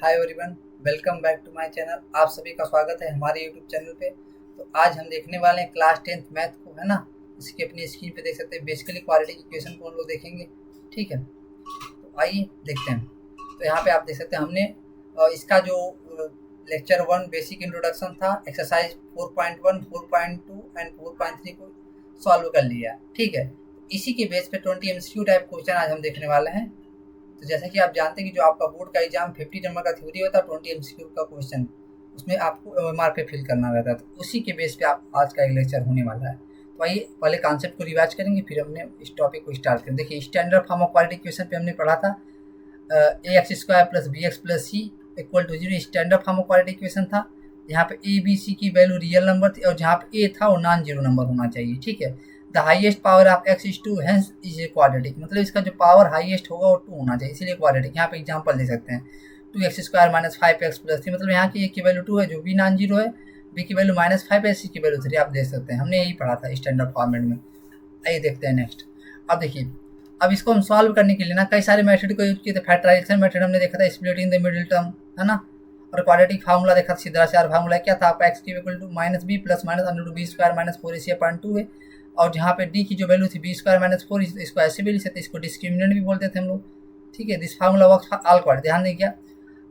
Hi everyone, welcome back to my channel. आप सभी का स्वागत है हमारे यूट्यूब चैनल पे। तो आज हम देखने वाले हैं क्लास 10th मैथ को, है ना। इसकी अपनी स्क्रीन पे देख सकते हैं। बेसिकली क्वाड्रेटिक इक्वेशन को हम लोग देखेंगे, ठीक है। तो आइए देखते हैं। तो यहाँ पे आप देख सकते हैं हमने इसका जो लेक्चर 1 बेसिक इंट्रोडक्शन था, एक्सरसाइज 4.1, 4.2 एंड 4.3 को सॉल्व कर लिया, ठीक है। इसी के बेस पे 20 MCQ टाइप क्वेश्चन आज हम देखने वाले हैं। तो जैसा कि आप जानते हैं कि जो आपका बोर्ड का एग्जाम 50 नंबर का थ्योरी होता है, 20 MCQ का क्वेश्चन उसमें आपको OMR पे फिल करना रहता है। तो उसी के बेस पे आप आज का एक लेक्चर होने वाला है। तो आइए पहले कॉन्सेप्ट को रिवाइज करेंगे, फिर हमने इस टॉपिक को स्टार्ट करें। देखिए, standard form of quadratic equation पे हमने पढ़ा था ax² + bx + c = 0 standard form of quadratic equation था। यहाँ पे a b c की वैल्यू रियल नंबर थी और जहाँ पे a था वो नॉन जीरो नंबर होना चाहिए, ठीक है। The highest power of x is 2, hence is a quadratic. मतलब इसका जो पावर हाईएस्ट होगा वो 2 होना चाहिए, इसीलिए क्वाड्रेटिक। यहाँ पे एग्जांपल दे सकते हैं 2x² - 5x + 3, मतलब यहाँ की a की वैल्यू 2 है जो b नॉन जीरो है, b की वैल्यू -5 है, c की वैल्यू 3। आप देख सकते हैं हमने यही पढ़ा था स्टैंडर्ड फॉर्मेट में। आइए देखते हैं नेक्स्ट। अब देखिए, अब इसको हम सॉल्व करने के लिए ना कई सारे मेथड को यूज किए थे। फैक्टराइजेशन मेथड हमने देखा था, स्प्लिटिंग द मिडिल टर्म, है ना। और क्वाड्रेटिक फार्मूला देखा था, सीधा चार फार्मूला क्या था आपका, x की equal to -b + -√b² - 4ac/2 है। और जहाँ पे d की जो वैल्यू थी b² - 4, इसको ऐसे भी लिख सकते, इसको डिस्क्रिमिनेंट भी बोलते थे हम लोग, ठीक है। This formula works for all quadratic. ध्यान दें क्या,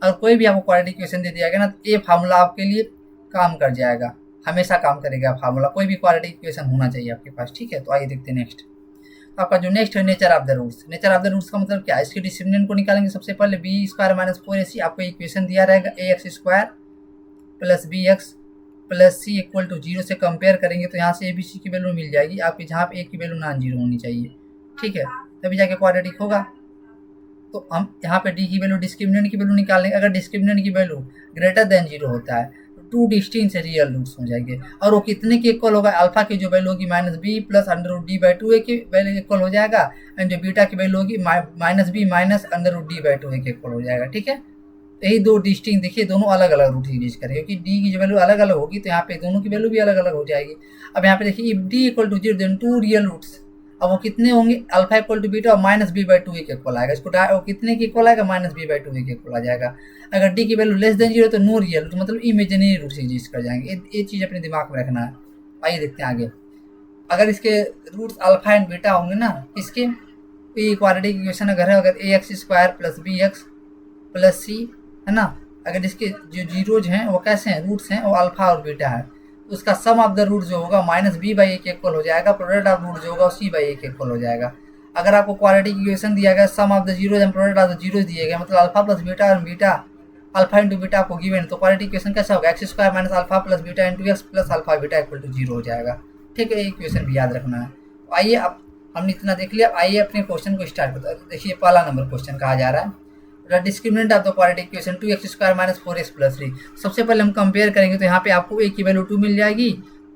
अगर कोई भी आपको क्वाड्रेटिक इक्वेशन दे दिया गया ना, तो ये फार्मूला आपके लिए काम कर जाएगा, हमेशा काम करेगा फार्मूला। कोई भी क्वाड्रेटिक इक्वेशन होना चाहिए आपके पास, ठीक है। तो आइए देखते हैं नेक्स्ट। आपका जो नेक्स्ट है nature of the roots. Nature of the roots का मतलब क्या है, इसके डिस्क्रिमिनेंट को निकालेंगे। सबसे पहले b² - 4ac, आपको इक्वेशन दिया रहेगा ax² + bx + c = 0 से कंपेयर करेंगे तो यहाँ से a b c की वैल्यू मिल जाएगी आपकी, जहाँ पे a की वैल्यू नॉन जीरो होनी चाहिए, ठीक है, तभी जाके क्वाड्रेटिक होगा। तो हम यहाँ पे d की वैल्यू, डिस्क्रिमिनेंट की वैल्यू निकालेंगे। अगर डिस्क्रिमिनेंट की वैल्यू ग्रेटर देन 0 होता है तो 2 डिस्टिंक्ट रियल रूट्स हो जाएंगे। और वो कितने के इक्वल होगा, अल्फा की जो वैल्यू होगी -b + √d/2a की वैल्यू इक्वल हो जाएगा, एंड जो बीटा की वैल्यू होगी -b - √d/2a के इक्वल हो जाएगा, ठीक है। यही दो डिस्टिंक्ट, देखिए दोनों अलग अलग रूट यूज करेंगे, क्योंकि डी की जो वैल्यू अलग अलग होगी तो यहाँ पे दोनों की वैल्यू भी अलग अलग हो जाएगी। अब यहाँ पे देखिए, if D = 0 then 2 real roots. अब वो कितने होंगे, अल्फा = बीटा और -b/2a के इक्वल आएगा। इसको वो कितने के इक्वल आएगा, -b/2a के इक्वल आ जाएगा। अगर डी की वैल्यू लेस देन 0 तो नो रियल रूट, मतलब इमेजिनरी रूट्स यूज कर जाएंगे। ये चीज़ अपने दिमाग में रखना है। आइए देखते हैं आगे। अगर इसके रूट्स अल्फा एंड बीटा होंगे ना इसके, तो क्वाड्रेटिक इक्वेशन अगर है, अगर ax² + bx + c, है ना। अगर इसके जो जीरोज हैं वो कैसे हैं, रूट्स हैं, वो अल्फा और बीटा है, तो उसका सम ऑफ द रूट जो होगा -b/a के इक्वल हो जाएगा। प्रोडक्ट ऑफ रूट जो होगा c/a के इक्वल हो जाएगा। अगर आपको क्वाड्रेटिक इक्वेशन दिया गया, sum of the zeros and product of the zeros दिए गए, मतलब अल्फा + बीटा और बीटा अल्फा इंटू बीटा आपको गिवन, तो क्वाड्रेटिक इक्वेशन कैसा होगा, x² - alpha + beta * x + alpha beta = 0 हो जाएगा, ठीक है। ये इक्वेशन भी याद रखना है। तो आइए, अब हमने इतना देख लिया, आइए अपने क्वेश्चन को स्टार्ट करते हैं। देखिए पहला नंबर क्वेश्चन कहा जा रहा है, discriminant of the quadratic equation 2x² - 4x + 3। सबसे पहले हम कंपेयर करेंगे तो यहाँ पे आपको a की वैल्यू 2 मिल जाएगी,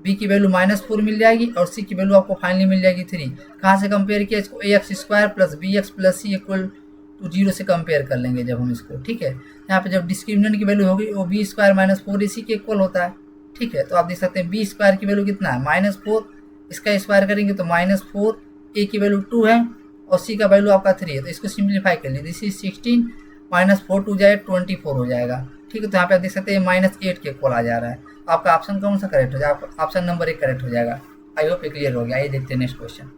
b की वैल्यू -4 मिल जाएगी और c की वैल्यू आपको फाइनली मिल जाएगी 3। कहाँ से कंपेयर किया इसको, ax² + bx + c = 0 से कंपेयर कर लेंगे जब हम इसको, ठीक है। यहाँ पे जब डिस्क्रिमिनेंट की वैल्यू होगी वो b² - 4ac के इक्वल होता है, ठीक है। तो आप देख सकते हैं b² की वैल्यू कितना है, -4, इसका स्क्वायर करेंगे तो -4, a की वैल्यू 2 है और c का वैल्यू आपका 3 है, तो इसको सिंप्लीफाई कर लीजिए। दिस इज 16 -4 2 जाए 24 हो जाएगा, ठीक है। तो यहाँ पे आप देख सकते हैं -8 के इक्वल आ जा रहा है। तो आपका ऑप्शन कौन सा करेक्ट हो जाएगा, आपका ऑप्शन नंबर 1 करेक्ट हो जाएगा। आई होप ये क्लियर हो गया। आइए देखते हैं नेक्स्ट क्वेश्चन।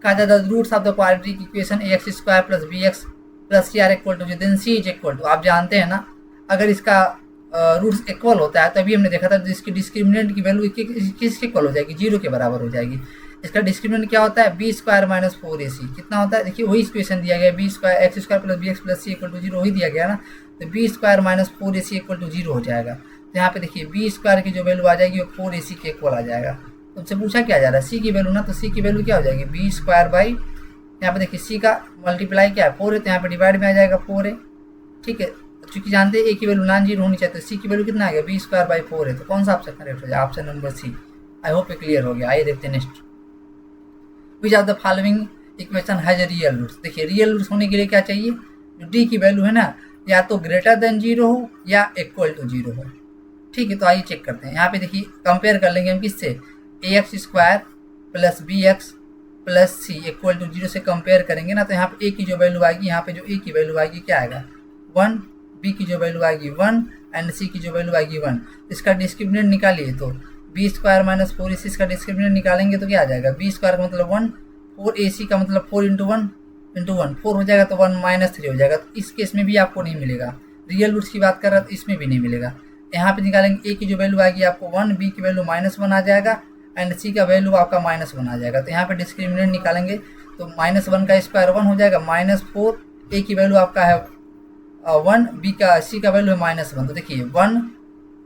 कहा जाता है roots of the quadratic equation ax² + bx + c = 0 then c is equal to. आप जानते हैं ना, अगर इसका रूट्स इक्वल होता है, तभी हमने देखा था इसकी डिस्क्रिमिनेंट की वैल्यू किसके इक्वल हो जाएगी, 0 के बराबर हो जाएगी। इसका डिस्क्रिमिनेंट क्या होता है, b² - 4ac कितना होता है, देखिए वही इक्वेशन दिया गया, x² + bx + c = 0 वही दिया गया ना, तो b² - 4ac = 0 हो जाएगा। तो यहाँ पे देखिए b² की जो वैल्यू आ जाएगी वो 4ac के इक्वल आ जाएगा। तो उनसे पूछा क्या जा रहा है, c की वैल्यू ना, तो c की वैल्यू क्या हो जाएगी, b², यहाँ पे देखिए c का मल्टीप्लाई क्या है 4 है, तो यहाँ पे डिवाइड में आ जाएगा 4 है, ठीक है। चूंकि जानते हैं a की वैल्यू नॉन जीरो होनी चाहिए, तो c की वैल्यू कितना आ गया, b² / 4 है, तो कौन सा ऑप्शन करेक्ट हो जाएगा, option number C. I hope ये क्लियर हो गया। आइए देखते हैं next. Which of the following equation has real roots. देखिए रियल रूट्स होने के लिए क्या चाहिए, जो डी की वैल्यू है ना, या तो ग्रेटर देन 0 हो या इक्वल टू 0 हो, ठीक है। तो आइए चेक करते हैं। यहाँ पे देखिए कंपेयर कर लेंगे हम किससे, ax² + bx + c = 0 से कंपेयर करेंगे ना, तो यहाँ पे a की जो वैल्यू आएगी, यहाँ पे जो a की वैल्यू आएगी क्या आएगा 1, b बी की जो वैल्यू आएगी 1 एंड सी की जो वैल्यू आएगी 1। इसका डिस्क्रिमिनेंट निकालिए तो बी स्क्वायर माइनस 4ac इसका डिस्क्रिमिनेंट निकालेंगे तो क्या आ जाएगा, बी स्क्वायर का मतलब 1, 4ac का मतलब 4 इंटू वन 4 हो जाएगा तो 1 माइनस 3 हो जाएगा। तो इस केस में भी आपको नहीं मिलेगा। रियल रूट्स की बात कर रहा है तो इसमें भी नहीं मिलेगा। यहाँ पे निकालेंगे, ए की जो वैल्यू आएगी आपको 1, बी की वैल्यू -1 आ जाएगा एंड सी का वैल्यू आपका -1 आ जाएगा। तो यहाँ पे डिस्क्रिमिनेंट निकालेंगे तो -1 का स्क्वायर 1 हो जाएगा, -4, ए की वैल्यू आपका है 1, बी का सी का वैल्यू है -1। तो देखिए 1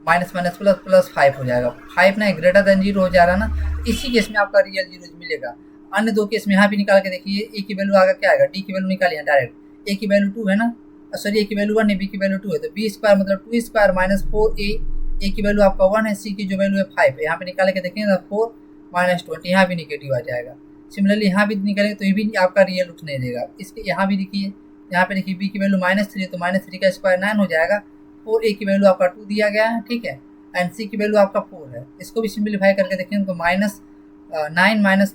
माइनस माइनस प्लस प्लस 5 हो जाएगा। 5 ना ग्रेटर देन 0 हो जा रहा है ना, इसी केस में आपका रियल जीरो मिलेगा। अन्य दो केस में यहाँ भी निकाल के देखिए, ए की वैल्यू आएगा क्या आएगा, डी की वैल्यू निकालिए डायरेक्ट, ए की वैल्यू 2 है ना, सॉरी ए की वैल्यू 1 है, बी की वैल्यू 2 है, तो बी स्क्वायर मतलब 2 स्क्वायर माइनस 4a, ए की वैल्यू आपका 1 है, सी की जो वैल्यू है 5 है। यहाँ पे निकाल के देखेंगे 4 माइनस 20, यहाँ भी निगेटिव आ जाएगा। सिमिलरली यहाँ भी निकालेंगे तो ये भी आपका रियल रूट नहीं देगा। इसके यहाँ भी देखिए, यहाँ पे देखिए बी की वैल्यू -3 तो -3 का स्क्वायर 9 हो जाएगा, 4a की वैल्यू आपका 2 दिया गया है, ठीक है, एंड सी की वैल्यू आपका 4 है। इसको भी सिंप्लीफाई करके देखेंगे तो -9 माइनस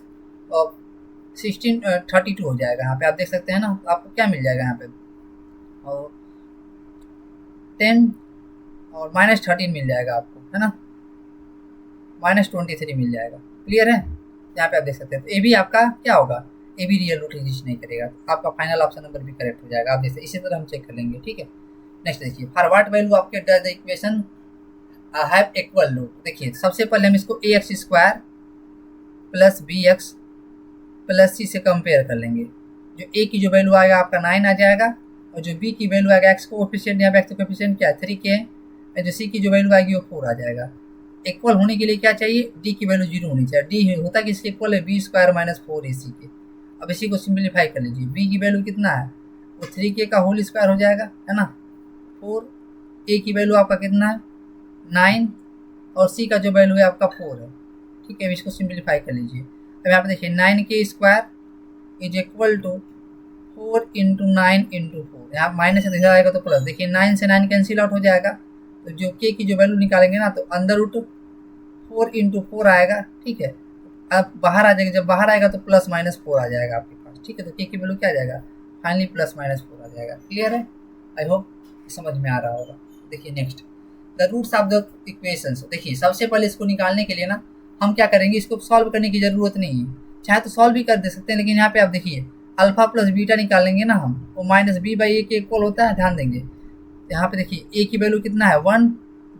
16 32 हो जाएगा। यहाँ पे आप देख सकते हैं ना, आपको क्या मिल जाएगा यहाँ पे, और 10 और -13 मिल जाएगा आपको, है ना, -23 मिल जाएगा। क्लियर है, यहाँ पे आप देख सकते हैं। तो ए भी आपका क्या होगा, ए भी रियल रूट एग्जिस्ट नहीं करेगा, तो आपका फाइनल ऑप्शन नंबर भी करेक्ट हो जाएगा। आप देख सकते, इसी तरह हम चेक कर लेंगे, ठीक है। नेक्स्ट देखिए, फॉर व्हाट वैल्यू आपके does the equation have equal root. देखिए सबसे पहले हम इसको ax square plus bx plus c से कंपेयर कर लेंगे। जो a की जो वैल्यू आएगा आपका 9 आ जाएगा, और जो b की वैल्यू आएगा x कोएफिशिएंट, यहाँ पे x कोएफिशिएंट क्या है 3 के है, और जो c की जो वैल्यू आएगी वो 4 आ जाएगा। इक्वल होने के लिए क्या चाहिए, d की वैल्यू 0 होनी चाहिए। d होता कि इसके इक्वल है b स्क्वायर माइनस 4ac के। अब इसी को सिंप्लीफाई कर लीजिए, b की वैल्यू कितना है, वो 3k का होल स्क्वायर हो जाएगा, है ना, 4, a की वैल्यू आपका कितना है 9, और c का जो वैल्यू है आपका 4 है, ठीक है। अब इसको सिंप्लीफाई कर लीजिए। अब यहाँ पे देखिए 9k square is equal to 4 into 9 into 4, यहाँ माइनस से देखा जाएगा तो प्लस, देखिए 9 से 9 कैंसिल आउट हो जाएगा, तो जो k की जो वैल्यू निकालेंगे ना तो अंदर रूट 4 इंटू 4 आएगा, ठीक है। अब बाहर आ जाएगा, जब बाहर आएगा तो प्लस माइनस 4 आ जाएगा आपके पास, ठीक है। तो k की वैल्यू क्या आ जाएगा, फाइनली प्लस माइनस 4 आ जाएगा। क्लियर है, आई होप समझ में आ रहा होगा। देखिए next, the roots of the equations. देखिए सबसे पहले इसको निकालने के लिए ना हम क्या करेंगे, इसको सॉल्व करने की ज़रूरत नहीं है, चाहे तो सॉल्व भी कर दे सकते हैं, लेकिन यहाँ पे आप देखिए अल्फा प्लस बीटा निकालेंगे ना हम, वो -b/a के इक्वल होता है, ध्यान देंगे। यहाँ पे देखिए a की वैल्यू कितना है 1,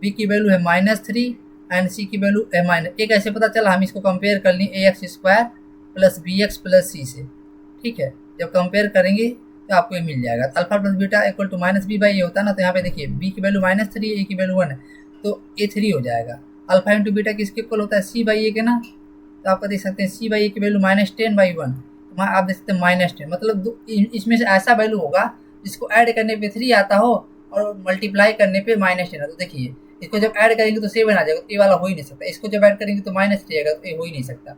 b की वैल्यू है -3 एंड c की वैल्यू है -1। कैसे पता चला, हम इसको कंपेयर कर लें ax square plus bx plus c से, ठीक है। जब कंपेयर करेंगे तो आपको ये मिल जाएगा, alpha plus beta equal to -b/a होता है ना, तो यहाँ पे देखिए b की वैल्यू -3, a की वैल्यू 1 है, तो a 3 हो जाएगा। अल्फा इंटू बीटा किसके इक्वल होता है, c/a के ना, तो आपको देख सकते हैं c/a की वैल्यू -10/1, तो आप देख सकते हैं -10, मतलब इसमें से ऐसा वैल्यू होगा जिसको ऐड करने पे 3 आता हो और मल्टीप्लाई करने पे -10 है। तो देखिए इसको जब ऐड करेंगे तो 7 आ जाएगा, तो ये वाला हो ही नहीं सकता। इसको जब ऐड करेंगे तो -3 आएगा, तो ये हो ही नहीं सकता।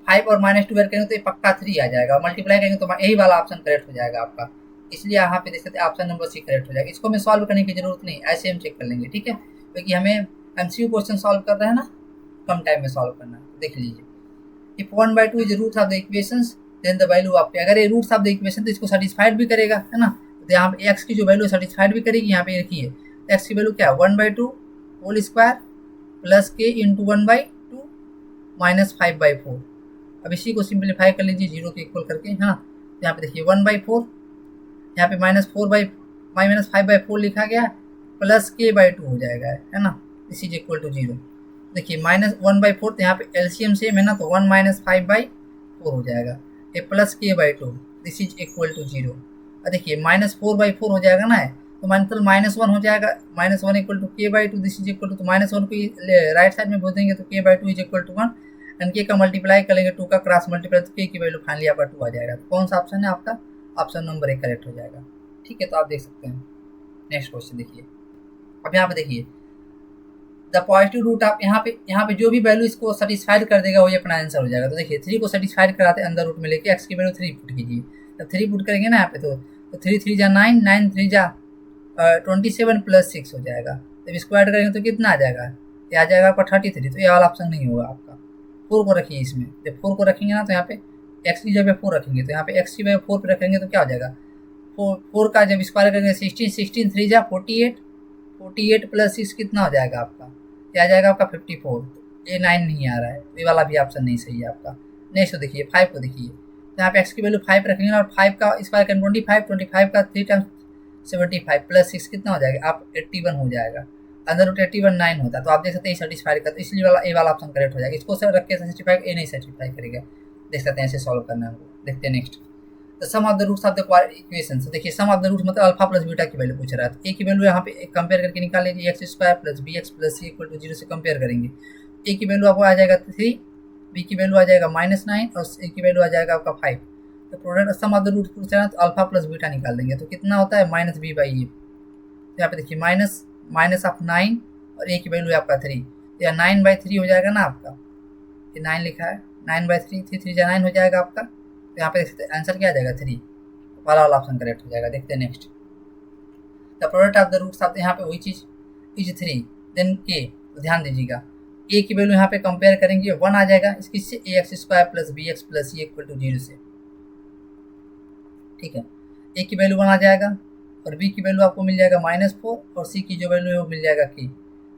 5 और -2 ऐड करेंगे तो ये पक्का 3 आ जाएगा, और मल्टीप्लाई करेंगे तो यही वाला ऑप्शन करेक्ट हो जाएगा आपका। इसलिए यहाँ पे देख सकते हैं ऑप्शन नंबर सी करेक्ट हो जाएगा। इसको हमें सॉल्व करने की जरूरत नहीं, ऐसे हम चेक कर लेंगे, ठीक है, क्योंकि हमें MCQ क्वेश्चन सॉल्व कर रहे हैं ना, कम टाइम में सॉल्व करना है। देख लीजिए, if 1/2 is root of the equations then the value of, अगर ये रूट्स ऑफ द इक्वेशन तो इसको सेटिस्फाइड भी करेगा, है ना, तो यहाँ पे x की जो वैल्यू सेटिस्फाइड भी करेगी। यहाँ पे देखिए x की वैल्यू क्या है 1/2 whole square plus k into 1/2 minus 5/4। अब इसी को सिंप्लीफाई कर लीजिए 0 के इक्वल करके, है ना। यहाँ पे देखिए 1/4, यहाँ पे -5/4 लिखा गया, प्लस k/2 हो जाएगा, है ना, इसी इज इक्वल टू 0। देखिए -1/4, तो यहाँ पे एलसीएम सेम है ना, तो 1 - 5/4 हो जाएगा, ये plus k/2, this is equal to 0। और देखिए -4/4 हो जाएगा ना, तो मतलब -1 हो जाएगा, -1 equal to k/2, this is equal to -1 को राइट साइड में बोल देंगे तो k/2 is equal to 1, and k का मल्टीप्लाई करेंगे 2 का क्रॉस मल्टीप्लाई, तो k की वैल्यू फाइनली आपका 2 आ जाएगा। तो कौन सा ऑप्शन है आपका, ऑप्शन नंबर 1 करेक्ट हो जाएगा, ठीक है। तो आप देख सकते हैं नेक्स्ट क्वेश्चन देखिए। अब यहाँ पे देखिए द पॉजिटिव रूट ऑफ, यहाँ पे जो भी वैल्यू इसको सेटिस्फाइड कर देगा वही अपना आंसर हो जाएगा। तो देखिए 3 को सेटिस्फाइड कराते अंदर रूट में लेके x की वैल्यू 3 पुट कीजिए। जब 3 पुट करेंगे ना यहाँ पे तो 3 3 जा 9, 9 3 जा 27 प्लस 6 हो जाएगा। जब इसको ऐड करेंगे तो कितना आ जाएगा, ये आ जाएगा आपका 33। तो ये वाला ऑप्शन नहीं होगा आपका। 4 को रखिए इसमें, जब 4 को रखेंगे ना तो यहाँ पे x की जगह 4 रखेंगे, तो यहाँ पे x की जगह 4 पे रखेंगे तो क्या हो जाएगा फोर का जब स्क्वायर करेंगे 16, 16 3 जा 48, 48 प्लस 6 कितना हो जाएगा आपका, ये आ जाएगा आपका 54। ये 9 नहीं आ रहा है, ये वाला भी ऑप्शन नहीं सही है आपका। नेक्स्ट देखिए 5 को देखिए, यहाँ पे एक्स की वैल्यू 5 रखेंगे और 5 का स्क्वायर करेंगे 25, 25 का 3 टाइम्स 75 प्लस 6 कितना हो जाएगा आप 81 हो जाएगा। अंदर रूट 81 9 होता है, तो आप देख सकते हैं सेटिस्फाई करता है, इसलिए वाला ए वाला ऑप्शन करेक्ट हो जाएगा। इसको सर रख के सेटिस्फाई, ए नहीं सेटिस्फाई करेगा, देख सकते हैं ऐसे सॉल्व करना है हमको। देखते हैं next, the sum of the roots of the equation. देखिए सम ऑफ द रूट्स मतलब अल्फा प्लस बीटा की वैल्यू पूछ रहा है, तो ए की वैल्यू यहाँ पे कंपेयर करके निकाल लीजिए, x square plus b x plus c equal to 0 से कंपेयर करेंगे। ए की वैल्यू आपको आ जाएगा 3, बी की वैल्यू आ जाएगा -9 और सी की वैल्यू आ जाएगा आपका 5। तो product sum of the roots पूछ रहा है, तो अल्फा प्लस बीटा निकाल देंगे, तो कितना होता है -b/a। यहाँ पे देखिए माइनस ऑफ 9 और ए की वैल्यू आपका 3, तो यह 9/3 हो जाएगा ना आपका, ये 9 लिखा है, 9/3, 3 3 9 हो जाएगा आपका। तो यहाँ पे देख सकते हैं आंसर क्या आ जाएगा 3, वाला ऑप्शन करेक्ट हो जाएगा। देखते हैं next, the product of the roots of यहाँ पे वही चीज इज 3 देन के, तो ध्यान दीजिएगा ए की वैल्यू यहाँ पे कंपेयर करेंगे 1 आ जाएगा, इसकी से ax square plus b x plus c equal to 0 से, ठीक है। ए की वैल्यू 1 आ जाएगा और बी की वैल्यू आपको मिल जाएगा -4 और सी की जो वैल्यू है वो मिल जाएगा की।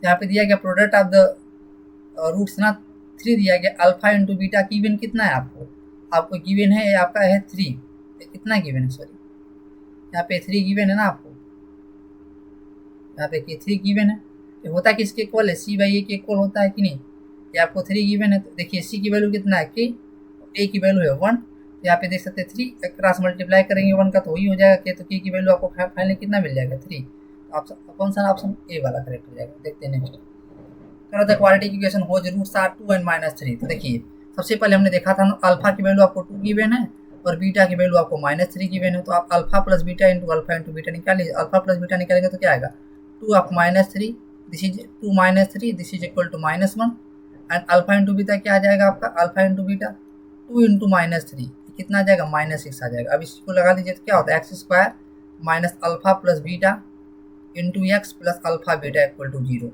यहाँ पे दिया गया प्रोडक्ट ऑफ द रूट्स ना 3 दिया गया, अल्फा इंटू बीटा गिवन कितना है आपको गिवन है आपका है 3, कितना गिवन है सॉरी, यहाँ पे 3 गिवन है ना आपको, यहाँ पे 3 गिवन है। ये होता है किसके इक्वल है, c/a के इक्वल होता है कि नहीं, ये आपको 3 गिवन है। तो देखिए c की वैल्यू कितना है k, a की वैल्यू है 1, तो यहाँ पे देख सकते हैं 3 क्रॉस मल्टीप्लाई करेंगे 1 का तो वही हो जाएगा k, तो k की वैल्यू आपको फाइनली कितना मिल जाएगा 3। ऑप्शन कौन सा ऑप्शन ए वाला करेक्ट हो जाएगा। देखते हैं next, the quadratic equation whose roots are 2 and -3। तो देखिए सबसे पहले हमने देखा था ना अल्फा की वैल्यू आपको 2 गिवन है और बीटा की वैल्यू आपको -3 गिवन है, तो आप alpha plus beta into alpha into beta निकाल लीजिए। अल्फा प्लस बीटा निकालेंगे तो क्या आएगा 2 of -3, this is 2 -3, this is equal to -1 and alpha into beta क्या आ जाएगा आपका, अल्फा इंटू बीटा 2 इंटू -3 कितना आ जाएगा -6 आ जाएगा। अब इसको लगा लीजिए तो क्या होता है x square minus alpha plus beta into x plus alpha beta equal to 0,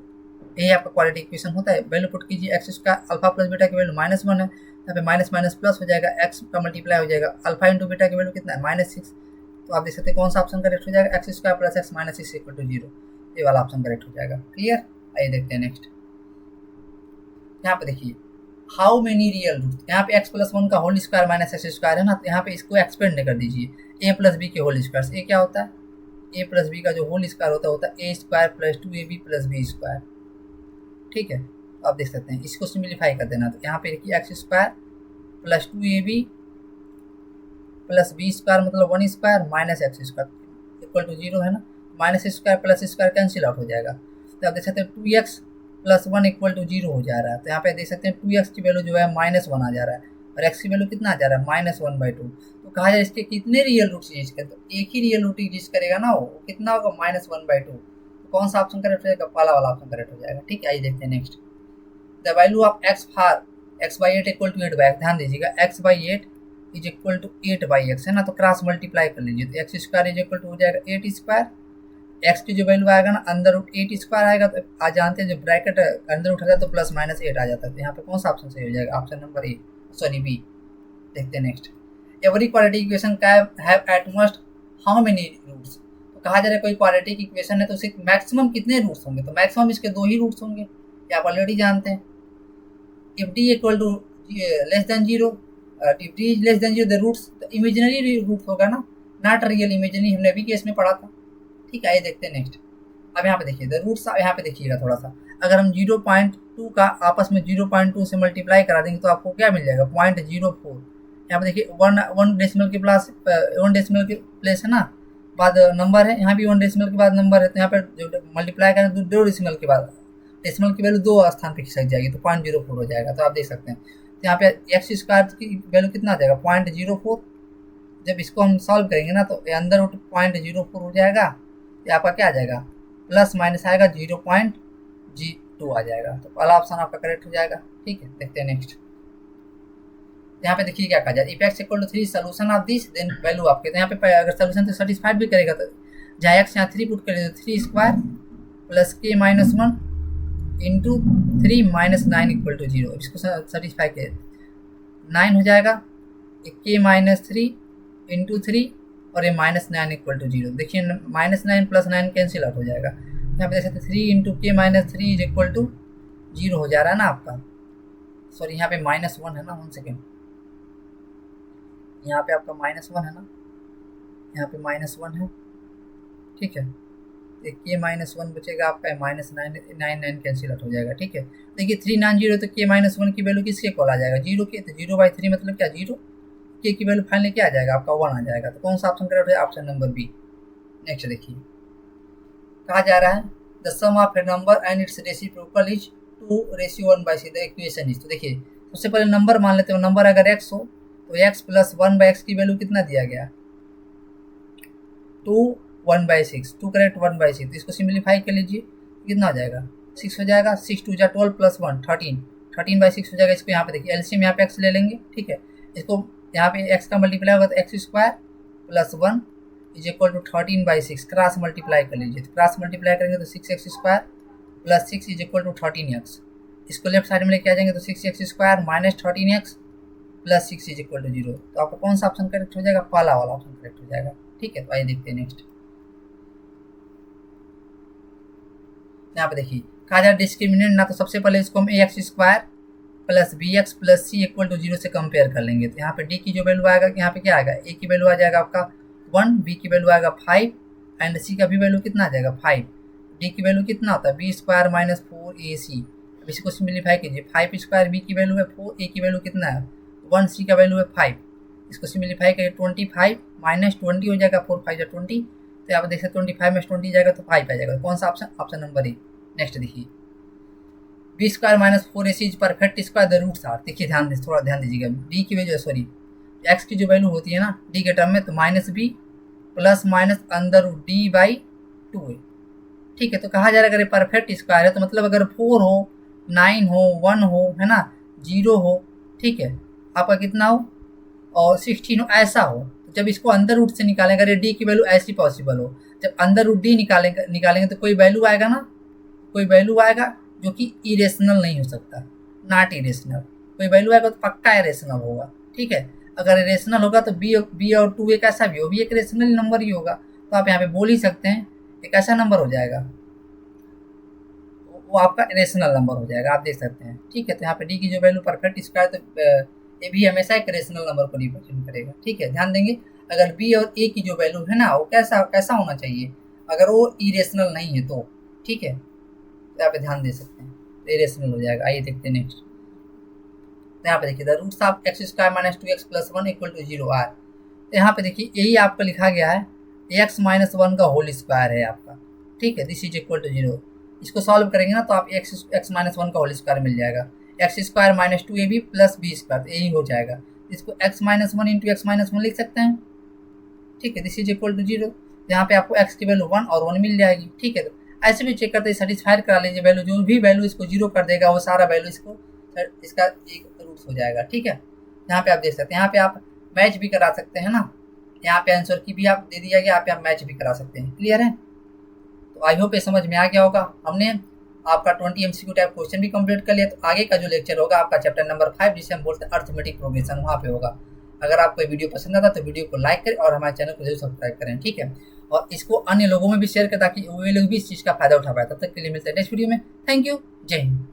यही आपका क्वाड्रेटिक इक्वेशन होता है। वैल्यू पुट कीजिए, x square alpha plus beta की वैल्यू -1 है, यहाँ पे माइनस माइनस प्लस हो जाएगा, एक्स का मल्टीप्लाई हो जाएगा, अल्फा इंटू बीटा की वैल्यू कितना है -6, तो आप देख सकते हैं कौन सा ऑप्शन करेक्ट हो जाएगा, x square plus x -6 equal to 0, ये वाला ऑप्शन करेक्ट हो जाएगा। क्लियर, आइए देखते हैं नेक्स्ट। यहाँ पे देखिए हाउ मेनी रियल रूट, यहाँ पे x प्लस 1 का whole square minus x square है ना, तो यहाँ पे इसको एक्सपेंड कर दीजिए a प्लस बी के होल स्क्वायर से। ये क्या होता है, a प्लस बी का जो होल स्क्वायर होता है a स्क्वायर प्लस 2ab प्लस बी स्क्वायर, ठीक है। तो आप देख सकते हैं इसको सिम्प्लीफाई कर देना, तो यहाँ पे देखिए एक्स स्क्वायर प्लस 2ab प्लस बी स्क्वायर मतलब 1 square minus x square equal to 0 है ना, minus square plus square cancel out हो जाएगा। तो आप देख सकते हैं 2x प्लस 1 इक्वल टू 0 हो जा रहा है, तो यहाँ पे देख सकते हैं 2x की वैल्यू जो है -1 आ जा रहा है और x की वैल्यू कितना आ जा रहा है -1/2। तो कहा जाए इसके कितने रियल रूट्स यूज करें, तो एक ही रियल रूट यूज करेगा ना, वो कितना होगा -1/2। तो कौन सा ऑप्शन करेक्ट हो जाएगा, पहला वाला ऑप्शन करेक्ट हो जाएगा। ठीक है, आइए देखते हैं next. The value of x for x/8 equal to 8/x, ध्यान दीजिएगा x/8 is equal to 8/x है ना, तो क्रॉस मल्टीप्लाई कर लीजिए, तो x square is equal to हो जाएगा 8 स्क्वायर, एक्स की जो वैल्यू आएगा ना अंदर रूट 8 स्क्वायर आएगा, तो आज जानते हैं जो ब्रैकेट अंदर उठ जाता है तो प्लस -8 आ जाता है, तो यहाँ पे कौन सा ऑप्शन सही हो जाएगा, option number A sorry B. देखते हैं next. Every quadratic equation can have at most how many roots, तो कहा जा रहा है कोई क्वाड्रेटिक इक्वेशन है तो उसके मैक्सिमम कितने रूट्स होंगे, तो मैक्सिमम इसके 2 ही रूट्स होंगे, ये आप ऑलरेडी जानते हैं। If D equal to less than 0, if D is less than 0 the roots, तो इमेजिनरी रूट होगा ना, नॉट रियल इमेजिनरी, हमने अभी केस में पढ़ा था। ठीक है, ये देखते हैं नेक्स्ट। अब यहाँ पे देखिए द रूट्स, यहाँ पे देखिएगा थोड़ा सा, अगर हम 0.2 का आपस में 0.2 से मल्टीप्लाई करा देंगे तो आपको क्या मिल जाएगा 0.04। यहाँ पे देखिए 1 डेसिमल के प्लस 1 डेसिमल के प्लेस है ना, बाद नंबर है, यहाँ भी 1 डेसिमल के बाद नंबर है, तो यहाँ पे जो मल्टीप्लाई करें 2 डेसिमल के बाद डेसिमल की वैल्यू 2 स्थान पे खिसक जाएगी, तो 0.04 हो जाएगा। तो आप देख सकते हैं तो यहाँ पे एक्स स्क्वायर की वैल्यू कितना आ जाएगा 0.04, जब इसको हम सॉल्व करेंगे ना तो अंदर रूट 0.04 हो जाएगा, ये आपका क्या आ जाएगा प्लस माइनस आएगा 0.02 आ जाएगा, तो पहला ऑप्शन आपका करेक्ट हो जाएगा। ठीक है, देखते हैं नेक्स्ट। यहाँ पे देखिए क्या कहा जाए, if x equal to 3 solution of this then value आपके, तो यहाँ पे अगर सोल्यूशन तो सेटिस्फाइड भी करेगा तो जहाँ एक्स यहाँ 3 पुट करेगा तो 3 square plus k -1 into 3 -9 equal to 0, इसको सेटिस्फाई कर 9 हो जाएगा, k -3 इंटू 3 और ये -9 इक्वल टू 0। देखिए -9 + 9 कैंसिल आउट हो जाएगा। यहाँ पे देख सकते 3 × k-3 इज इक्वल टू 0 हो जा रहा है ना आपका। सॉरी यहाँ पे -1 है ना, 1 सेकेंड, यहाँ पे आपका -1 है ना, यहाँ पे -1 है, ठीक है। k-1 बचेगा आपका, -9 कैंसिल आउट हो जाएगा, ठीक है। देखिए 390 तो k-1 की वैल्यू किसके कॉल आ जाएगा, 0 के, तो 0/3 मतलब क्या 0, k की वैल्यू फाइनली क्या आ जाएगा आपका 1 आ जाएगा। तो कौन सा ऑप्शन करेक्ट है, ऑप्शन नंबर बी। नेक्स्ट देखिए कहा जा रहा है the sum of a number and its reciprocal is 2:1/c, the equation is. तो देखिए सबसे पहले नंबर मान लेते हो, नंबर अगर x हो तो x + 1/x की वैल्यू कितना दिया गया, 2/1/6, 2 करेक्ट 1/6। तो इसको सिंप्लीफाई कर लीजिए, कितना हो जाएगा 6 हो जाएगा, 6 2 12 + 1 13, 13/6 हो जाएगा। इसको यहाँ पे देखिए एलसीएम यहाँ पे x ले लेंगे, ठीक है। इसको यहाँ पे x का मल्टीप्लाई होगा तो x² + 1 is equal to 13/6, cross multiply कर लीजिए। तो क्रॉस मल्टीप्लाई करेंगे तो 6x² + 6 is equal to 13x। इसको लेफ्ट साइड में लेके आ जाएंगे तो 6x² - 13x + 6 is equal to 0। तो आपका कौन सा ऑप्शन करेक्ट हो जाएगा, पहला वाला ऑप्शन करेक्ट हो जाएगा, ठीक है। तो आइए देखते हैं नेक्स्ट। यहाँ पे देखिए कहा जाए डिस्क्रिमिनेंट ना, तो सबसे पहले इसको हम ax² + bx + c equal to 0 से कंपेयर कर लेंगे। तो यहाँ पे d की जो वैल्यू आएगा, यहाँ पे क्या आएगा, a की वैल्यू आ जाएगा आपका 1, b की वैल्यू आएगा 5 एंड c का भी वैल्यू कितना आ जाएगा 5। d की वैल्यू कितना होता है b² - 4ac। अब इसको सिंप्लीफाई कीजिए, 5² b की वैल्यू है 4, a की वैल्यू कितना है 1, c का वैल्यू है 5। इसको सिंप्लीफाई करिए 25 - 20 हो जाएगा, 4 5 20। तो यहाँ पे देख सकते 25 में 20 जाएगा तो 5 आ जाएगा। कौन सा option, option number A. Next देखिए b² - 4ac is perfect square, the roots are. देखिए ध्यान दे, थोड़ा ध्यान दीजिएगा, d की वैल्यू सॉरी x की जो वैल्यू होती है ना d के टर्म में, तो -b ± √d/2 है, ठीक है। तो कहा जा रहा है अगर परफेक्ट स्क्वायर है तो मतलब अगर 4 हो, 9 हो, 1 हो, है ना, 0 हो, ठीक है, आपका कितना हो और 16 हो, ऐसा हो। तो जब इसको अंदर रूट से निकालेंगे, अगर डी की वैल्यू ऐसी पॉसिबल हो, जब अंदर रूट डी निकालेंगे तो कोई वैल्यू आएगा ना, कोई वैल्यू आएगा जो कि इरेशनल नहीं हो सकता, नॉट इरेशनल। कोई वैल्यू आएगा तो पक्का इरेशनल होगा, ठीक है। अगर इरेशनल होगा तो बी और 2 एक ऐसा भी हो, भी एक रेशनल नंबर ही होगा। तो आप यहाँ पे बोल ही सकते हैं एक ऐसा नंबर हो जाएगा, वो आपका रेशनल नंबर हो जाएगा, आप देख सकते हैं, ठीक है। तो यहाँ पे डी की जो वैल्यू परफेक्ट स्क्वायर, तो ये भी हमेशा एक रेशनल नंबर को रिप्रेजेंट करेगा, ठीक है। ध्यान देंगे अगर बी और ए की जो वैल्यू है ना वो कैसा होना चाहिए, अगर वो इरेशनल नहीं है तो, ठीक है। तो यहाँ पे ध्यान दे सकते हैं, तो इरेशनल हो जाएगा। आइए देखते हैं नेक्स्ट। तो यहाँ पे देखिए the roots of x² - 2x + 1 equal to 0 are. तो यहाँ पे देखिए यही आपका लिखा गया है, x - 1 का होल स्क्वायर है आपका, ठीक है, दिस इज इक्वल टू 0। इसको सॉल्व करेंगे ना तो आप x - 1 का होल स्क्वायर मिल जाएगा, x² - 2ab + b², यही हो जाएगा। इसको x - 1 × x - 1 लिख सकते हैं, ठीक है, दिस इज इक्वल टू 0। यहाँ पे आपको x की वैल्यू 1 और 1 मिल जाएगी, ठीक है। तो ऐसे भी चेक करते सेटिस्फाइड करा लीजिए, वैल्यू जो भी वैल्यू इसको 0 कर देगा वो सारा वैल्यू इसका एक रूट्स हो जाएगा, ठीक है। यहाँ पे आप देख सकते हैं, यहाँ पे आप मैच भी करा सकते हैं ना, यहाँ पे आंसर की भी आप दे दिया गया, यहाँ पे आप मैच भी करा सकते हैं। क्लियर है? तो आई होप ये समझ में आ गया होगा। हमने आपका 20 MCQ टाइप क्वेश्चन भी कंप्लीट कर लिया। तो आगे का जो लेक्चर होगा आपका चैप्टर नंबर 5 जिसे हम बोलते हैं अर्थमेटिक प्रोग्रेशन, वहाँ पे होगा। अगर आपको ये वीडियो पसंद आता तो वीडियो को लाइक करें और हमारे चैनल को जरूर सब्सक्राइब करें, ठीक है। और इसको अन्य लोगों में भी शेयर करें ताकि वे लोग भी इस चीज़ का फायदा उठा पाए। तब तक के लिए मिलते हैं नेक्स्ट वीडियो में। थैंक यू, जय हिंद।